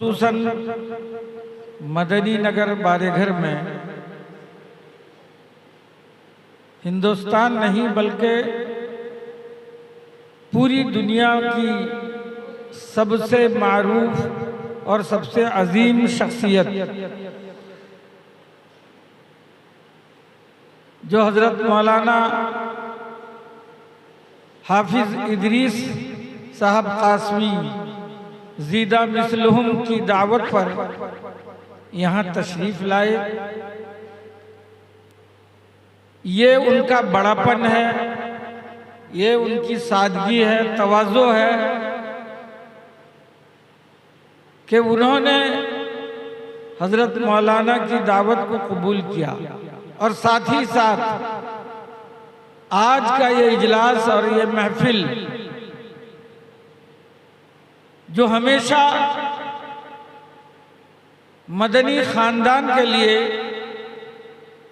खुसूसन मदनी नगर बारेघर में हिंदुस्तान नहीं बल्कि पूरी दुनिया की सबसे मारूफ और सबसे अजीम शख्सियत जो हज़रत मौलाना हाफिज इदरीस साहब कासमी ज़ीदा मिसलहुम की दावत पर यहाँ तशरीफ़ लाए। ये उनका बड़ापन है, ये उनकी सादगी है, तवाज़ो है कि उन्होंने हज़रत मौलाना की दावत को कबूल किया और साथ ही साथ आज का ये इजलास और ये महफिल जो हमेशा मदनी ख़ानदान के लिए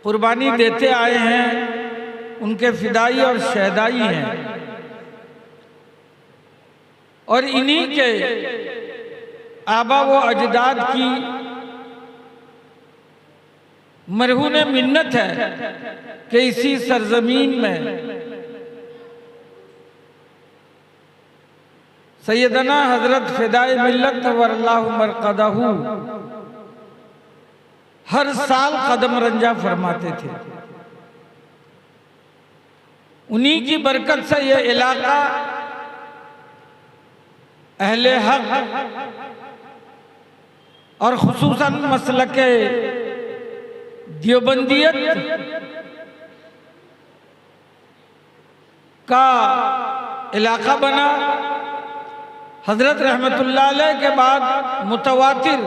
कुर्बानी देते आए हैं, उनके फिदाई और शहदाई हैं और इन्हीं के आबा व अजदाद की मरहून मिन्नत है कि इसी सरजमीन में सैयदना हजरत फिदाई मिल्लत वल्लाहु मरकदहू हर साल कदम रंजा फरमाते थे। उन्हीं की बरकत से ये इलाका अहले हक और खुसूसन मसलके देवबंदियत का इलाका बना। हजरत रहमतुल्लाह अलैह के बाद मुतवातिर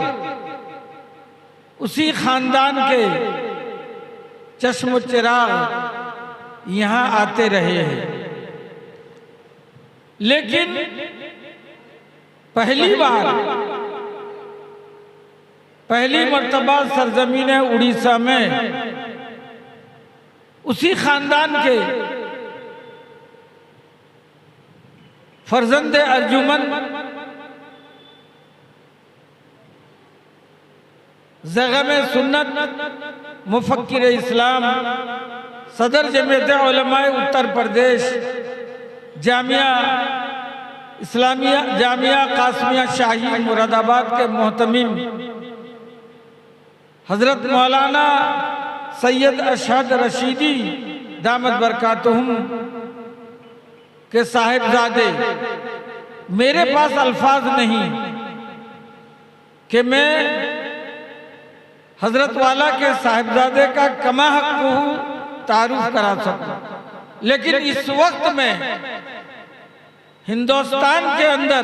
उसी खानदान के चश्म चिराग यहाँ आते रहे हैं, लेकिन पहली मर्तबा सरजमीन उड़ीसा में उसी खानदान के फर्जंद अर्जुमन ज़ग़म सुन्नत मुफक्किर इस्लाम सदर जमीयत उलमाए उत्तर प्रदेश जामिया इस्लामिया जामिया कासमिया शाही मुरादाबाद के मोहतमिम हज़रत मौलाना सैयद अशहद रशीदी दामद बरकातुहुम के साहिबजादे, मेरे पास अल्फाज नहीं कि मैं हजरत वाला के साहिबजादे का कमा हक़ तारुफ करा सकूं, लेकिन इस वक्त में हिंदुस्तान के अंदर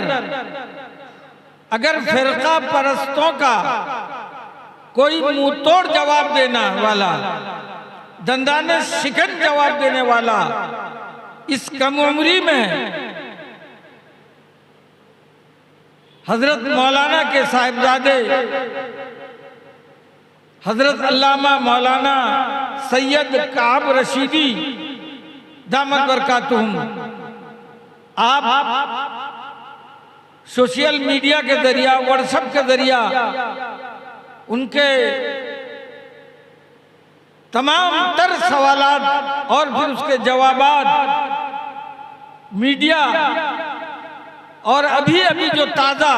अगर फिरका परस्तों का कोई मुंह तोड़ जवाब देना वाला, दंदाने शिकन जवाब देने वाला इस कम उम्री में हजरत मौलाना के साहिबजादे हजरत अल्लामा मौलाना सैयद काब रशीदी दामद बरकातुहुम, आप सोशल मीडिया के जरिया, व्हाट्सएप के जरिया उनके तमाम तर सवालात और फिर उसके जवाबात मीडिया और अभी जो ताज़ा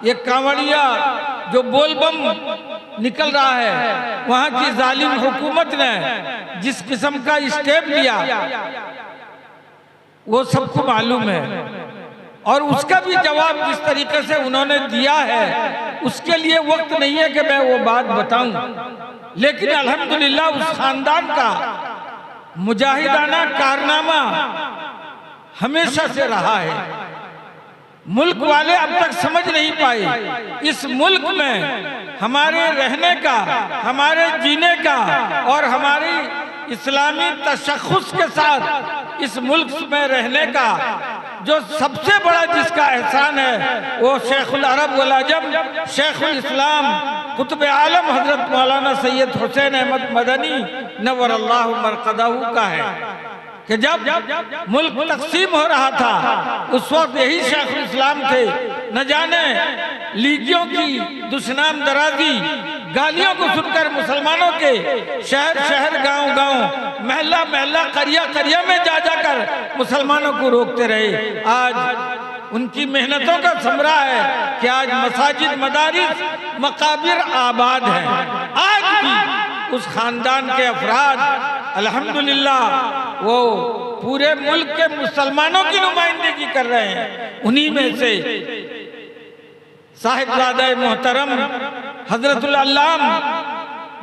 ये कांवड़िया जो बोलबम निकल रहा है, वहाँ की जालिम हुकूमत ने जिस किस्म का स्टेप लिया वो सबको मालूम है और उसका भी जवाब जिस तरीके से उन्होंने दिया है उसके लिए वक्त नहीं है कि मैं वो बात बताऊं, लेकिन अल्हम्दुलिल्लाह उस खानदान का मुजाहिदाना कारनामा हमेशा से रहा है। मुल्क वाले अब तक समझ नहीं पाए इस मुल्क में हमारे रहने का, हमारे जीने का और हमारी इस्लामी तशख़्ख़ुस के साथ इस मुल्क में रहने का जो सबसे बड़ा जिसका एहसान है वो शेखुल अरब वल अजम शेखुल इस्लाम कुतुब आलम हजरत मौलाना सैयद हुसैन अहमद मदनी नव्वरल्लाहु मरकदहू का है कि जब मुल्क तकसीम हो रहा था उस वक्त यही शेखुल इस्लाम थे, न जाने लीगियों की दुश्मनाम दराजी गालियों को सुनकर मुसलमानों के शहर शहर गांव गांव महल्ला महल्ला करिया करिया में जा जाकर मुसलमानों को रोकते रहे। आज उनकी मेहनतों का समरा है कि आज मसाजिद मदारिस मकाबिर आबाद हैं। आज भी उस खानदान के अफराद अल्हम्दुलिल्लाह वो पूरे मुल्क के मुसलमानों की नुमाइंदगी कर रहे हैं। उन्हीं में से साहिबजादा मोहतरम हजरतुल अल्लाम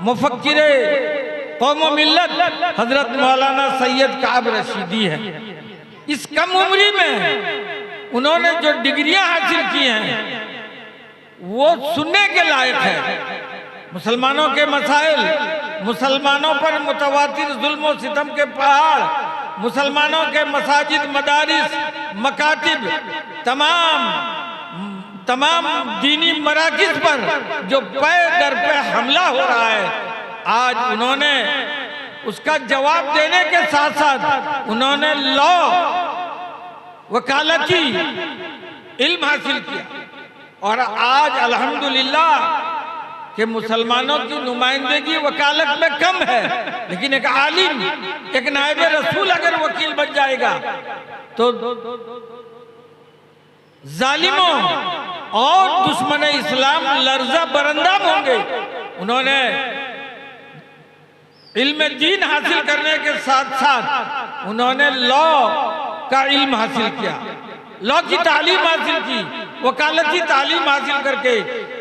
मुफक्किरे कौम व मिल्लत हजरत मौलाना सैयद काब रशीदी है। इस कम उम्री में उन्होंने जो डिग्रियां हासिल की हैं वो सुनने के लायक है। मुसलमानों के मसाइल, मुसलमानों पर मुतवातिर जुल्म और सितम के पहाड़, मुसलमानों के मसाजिद मदारिस मकातिब तमाम दीनी मराकिज पर जो पे दर पे हमला हो रहा है, आज उन्होंने उसका जवाब देने के साथ साथ उन्होंने लॉ वकालती इल्म हासिल किया और आज अल्हम्दुलिल्लाह कि मुसलमानों की नुमाइंदगी वकालत में कम है, लेकिन एक आलिम, एक नायब रसूल अगर वकील बन जाएगा तो जालिमों और दुश्मन इस्लाम लर्जा बरंदाम होंगे। उन्होंने इल्म दीन हासिल करने के साथ साथ उन्होंने लॉ का इल्म हासिल किया, लॉ की तालीम हासिल की, वकालती तालीम हासिल करके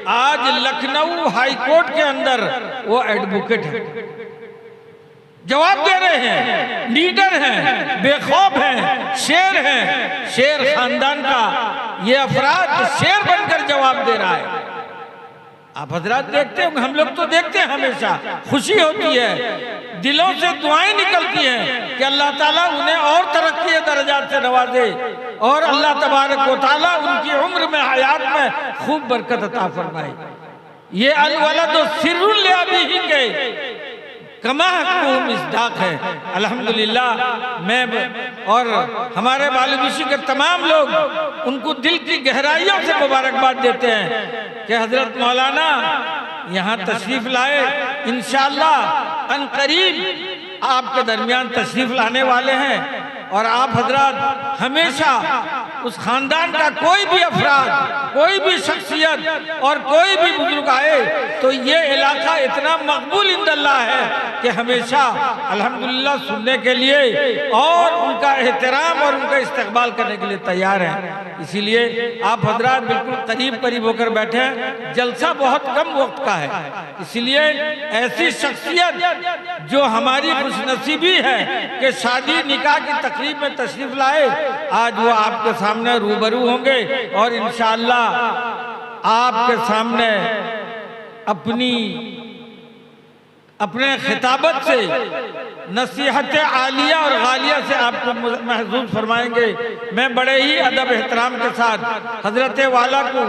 आज लखनऊ हाई कोर्ट के अंदर वो एडवोकेट है, जवाब दे रहे हैं, लीडर हैं, बेखौफ हैं, शेर हैं। शेर खानदान का ये अफराद शेर बनकर जवाब दे रहा है। आप हजरात देखते हो, हम लोग तो देखते हैं, हमेशा खुशी होती है, दिलों से दुआएं निकलती हैं कि अल्लाह ताला उन्हें और तरक्की दर्जात से नवाजे और अल्लाह तबारक व तआला उनकी उम्र में हयात में खूब बरकत अता फरमाए। ये अल वलद सिर्रुल लिअबीही के कमा इस्दाक है। अल्हम्दुलिल्लाह मैं और हमारे बालूबिशी के तमाम लोग उनको दिल की गहराइयों से मुबारकबाद देते हैं कि हजरत मौलाना यहाँ तशरीफ लाए। इंशाअल्लाह अनकरीब आपके दरमियान तशरीफ लाने वाले हैं और आप हजरत हमेशा उस खानदान का कोई भी अफराद, कोई भी शख्सियत और कोई भी बुजुर्ग आए तो ये इलाका इतना मकबूल इंदल्लाह है कि हमेशा अल्हम्दुलिल्लाह सुनने के लिए और उनका एहतराम और उनका इस्तकबाल करने के लिए तैयार हैं। इसीलिए आप हजरात बिल्कुल करीब करीब होकर बैठे हैं। जलसा बहुत कम वक्त का है, इसीलिए ऐसी शख्सियत जो हमारी खुशनसीबी है कि शादी निकाह की तकरीब में तशरीफ लाए, आज वो आपके सामने रूबरू होंगे और इंशाअल्लाह आपके सामने अपने खिताबत से नसीहत आलिया और गालिया से आपको महसूस फरमाएंगे। मैं बड़े ही अदब एहतराम के साथ हजरत वाला को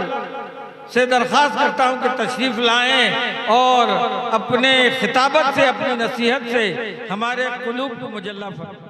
से दरख्वास्त करता हूं कि तशरीफ लाएं और अपने खिताबत से, अपनी नसीहत से हमारे कुलूब को मुजल्ला फरमाएं।